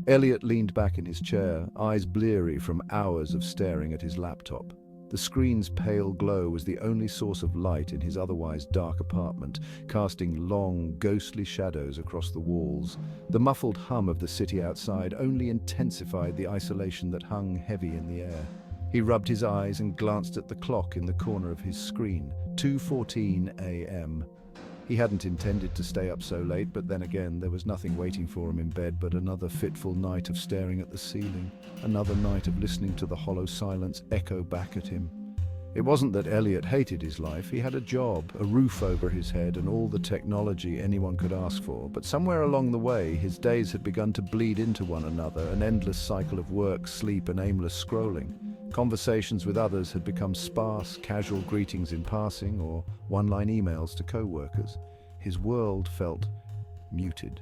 Elliot leaned back in his chair, eyes bleary from hours of staring at his laptop. The screen's pale glow was the only source of light in his otherwise dark apartment, casting long, ghostly shadows across the walls. The muffled hum of the city outside only intensified the isolation that hung heavy in the air. He rubbed his eyes and glanced at the clock in the corner of his screen, 2:14 a.m. He hadn't intended to stay up so late, but then again, there was nothing waiting for him in bed but another fitful night of staring at the ceiling, another night of listening to the hollow silence echo back at him. It wasn't that Elliot hated his life. He had a job, a roof over his head, and all the technology anyone could ask for. But somewhere along the way, his days had begun to bleed into one another, an endless cycle of work, sleep, and aimless scrolling. Conversations with others had become sparse, casual greetings in passing, or one-line emails to co-workers. His world felt muted.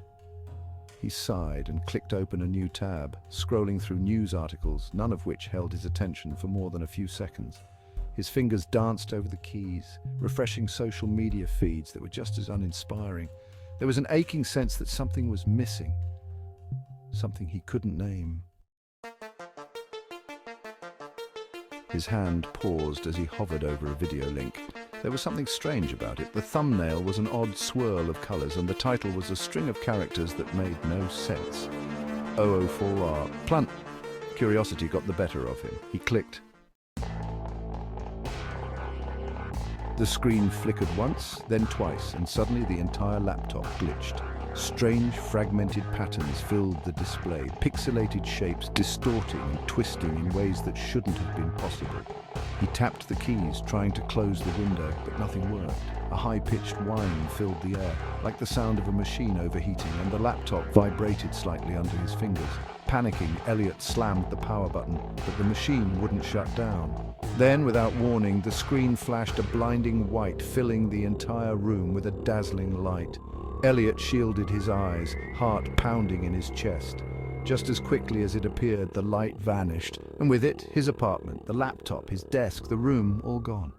He sighed and clicked open a new tab, scrolling through news articles, none of which held his attention for more than a few seconds. His fingers danced over the keys, refreshing social media feeds that were just as uninspiring. There was an aching sense that something was missing, something he couldn't name. His hand paused as he hovered over a video link. There was something strange about it. The thumbnail was an odd swirl of colors, and the title was a string of characters that made no sense. 004R. Plunt. Curiosity got the better of him. He clicked. The screen flickered once, then twice, and suddenly the entire laptop glitched. Strange, fragmented patterns filled the display, pixelated shapes distorting and twisting in ways that shouldn't have been possible. He tapped the keys, trying to close the window, but nothing worked. A high-pitched whine filled the air, like the sound of a machine overheating, and the laptop vibrated slightly under his fingers. Panicking, Elliot slammed the power button, but the machine wouldn't shut down. Then, without warning, the screen flashed a blinding white, filling the entire room with a dazzling light. Elliot shielded his eyes, heart pounding in his chest. Just as quickly as it appeared, the light vanished, and with it, his apartment, the laptop, his desk, the room, all gone.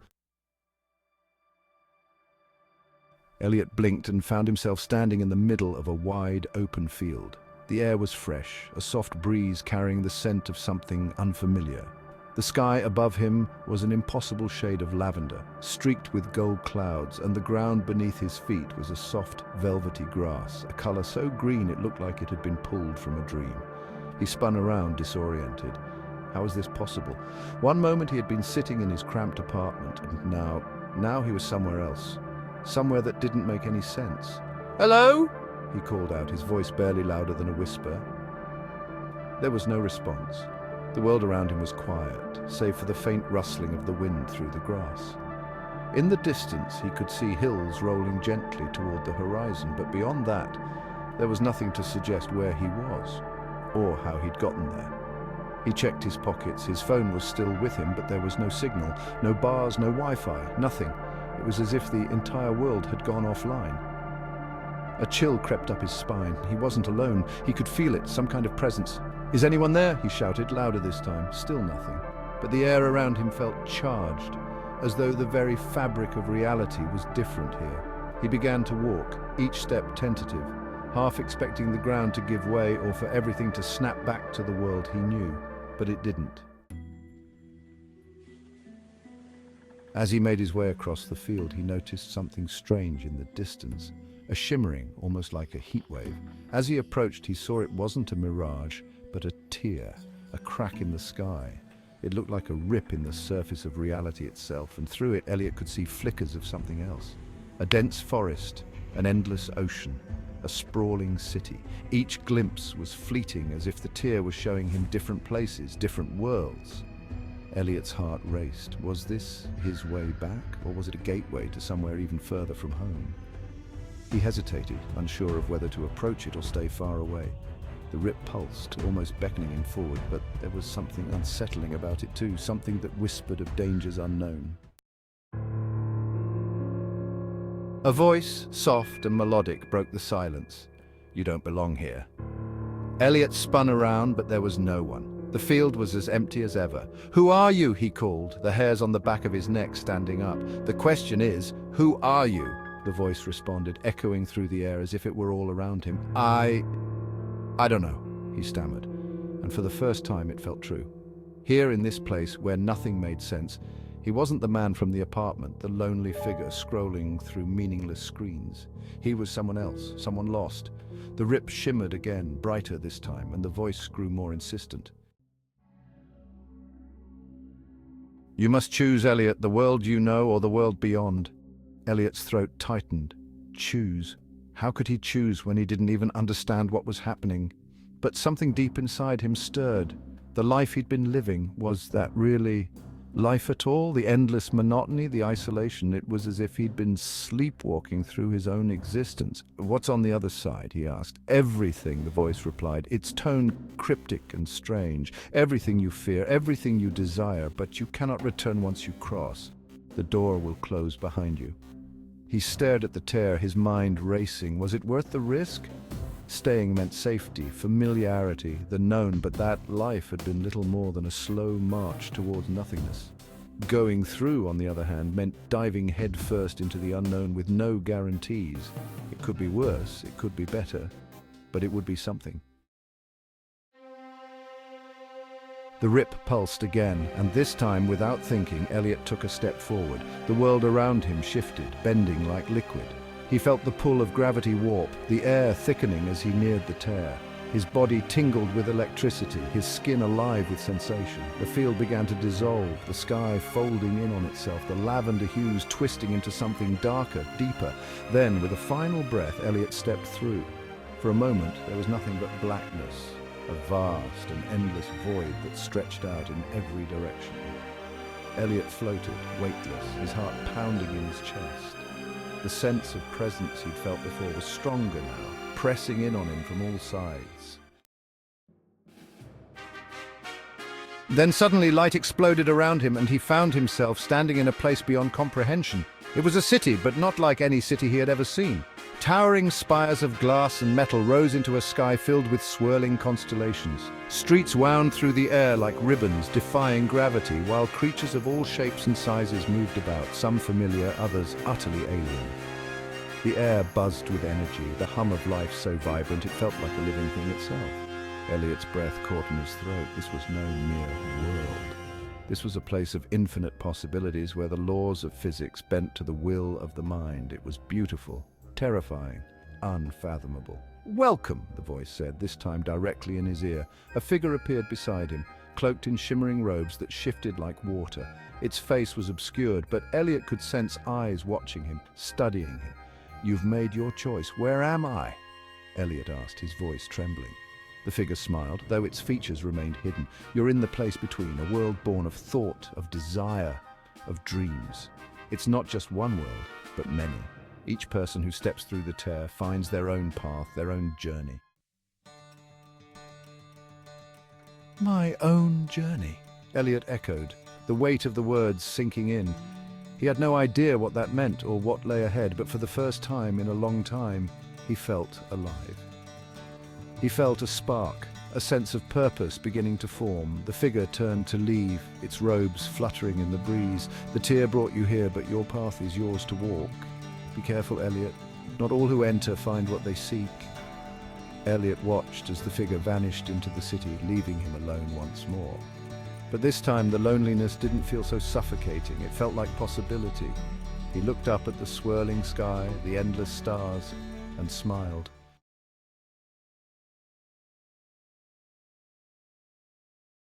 Elliot blinked and found himself standing in the middle of a wide, open field. The air was fresh, a soft breeze carrying the scent of something unfamiliar. The sky above him was an impossible shade of lavender, streaked with gold clouds, and the ground beneath his feet was a soft, velvety grass, a color so green it looked like it had been pulled from a dream. He spun around, disoriented. How was this possible? One moment he had been sitting in his cramped apartment, and now he was somewhere else. Somewhere that didn't make any sense. "Hello?" he called out, his voice barely louder than a whisper. There was no response. The world around him was quiet, save for the faint rustling of the wind through the grass. In the distance, he could see hills rolling gently toward the horizon, but beyond that, there was nothing to suggest where he was, or how he'd gotten there. He checked his pockets. His phone was still with him, but there was no signal, no bars, no Wi-Fi, nothing. It was as if the entire world had gone offline. A chill crept up his spine. He wasn't alone. He could feel it, some kind of presence. "Is anyone there?" he shouted, louder this time. Still nothing. But the air around him felt charged, as though the very fabric of reality was different here. He began to walk, each step tentative, half expecting the ground to give way or for everything to snap back to the world he knew. But it didn't. As he made his way across the field, he noticed something strange in the distance, a shimmering, almost like a heat wave. As he approached, he saw it wasn't a mirage, but a tear, a crack in the sky. It looked like a rip in the surface of reality itself, and through it, Elliot could see flickers of something else. A dense forest, an endless ocean, a sprawling city. Each glimpse was fleeting, as if the tear was showing him different places, different worlds. Elliot's heart raced. Was this his way back, or was it a gateway to somewhere even further from home? He hesitated, unsure of whether to approach it or stay far away. The rip pulsed, almost beckoning him forward, but there was something unsettling about it too, something that whispered of dangers unknown. A voice, soft and melodic, broke the silence. "You don't belong here." Elliot spun around, but there was no one. The field was as empty as ever. "Who are you?" he called, the hairs on the back of his neck standing up. "The question is, who are you?" the voice responded, echoing through the air as if it were all around him. I don't know." he stammered, and for the first time it felt true. Here in this place where nothing made sense, he wasn't the man from the apartment, the lonely figure scrolling through meaningless screens. He was someone else, someone lost. The rip shimmered again, brighter this time, and the voice grew more insistent. "You must choose, Elliot, the world you know or the world beyond." Elliot's throat tightened. Choose. How could he choose when he didn't even understand what was happening? But something deep inside him stirred. The life he'd been living, was that really life at all? The endless monotony, the isolation. It was as if he'd been sleepwalking through his own existence. "What's on the other side?" he asked. "Everything," the voice replied, its tone cryptic and strange. "Everything you fear, everything you desire, but you cannot return once you cross. The door will close behind you." He stared at the tear, his mind racing. Was it worth the risk? Staying meant safety, familiarity, the known, but that life had been little more than a slow march towards nothingness. Going through, on the other hand, meant diving headfirst into the unknown with no guarantees. It could be worse, it could be better, but it would be something. The rip pulsed again, and this time, without thinking, Elliot took a step forward. The world around him shifted, bending like liquid. He felt the pull of gravity warp, the air thickening as he neared the tear. His body tingled with electricity, his skin alive with sensation. The field began to dissolve, the sky folding in on itself, the lavender hues twisting into something darker, deeper. Then, with a final breath, Elliot stepped through. For a moment, there was nothing but blackness, a vast and endless void that stretched out in every direction. Elliot floated, weightless, his heart pounding in his chest. The sense of presence he'd felt before was stronger now, pressing in on him from all sides. Then suddenly light exploded around him and he found himself standing in a place beyond comprehension. It was a city, but not like any city he had ever seen. Towering spires of glass and metal rose into a sky filled with swirling constellations. Streets wound through the air like ribbons, defying gravity, while creatures of all shapes and sizes moved about, some familiar, others utterly alien. The air buzzed with energy, the hum of life so vibrant it felt like a living thing itself. Elliot's breath caught in his throat. This was no mere world. This was a place of infinite possibilities where the laws of physics bent to the will of the mind. It was beautiful, terrifying, unfathomable. "Welcome," the voice said, this time directly in his ear. A figure appeared beside him, cloaked in shimmering robes that shifted like water. Its face was obscured, but Elliot could sense eyes watching him, studying him. "You've made your choice. Where am I?" Elliot asked, his voice trembling. The figure smiled, though its features remained hidden. "You're in the place between, a world born of thought, of desire, of dreams. It's not just one world, but many. Each person who steps through the tear finds their own path, their own journey." "My own journey," Elliot echoed, the weight of the words sinking in. He had no idea what that meant or what lay ahead, but for the first time in a long time, he felt alive. He felt a spark, a sense of purpose beginning to form. The figure turned to leave, its robes fluttering in the breeze. "The tear brought you here, but your path is yours to walk. Be careful, Elliot. Not all who enter find what they seek." Elliot watched as the figure vanished into the city, leaving him alone once more. But this time the loneliness didn't feel so suffocating. It felt like possibility. He looked up at the swirling sky, the endless stars, and smiled.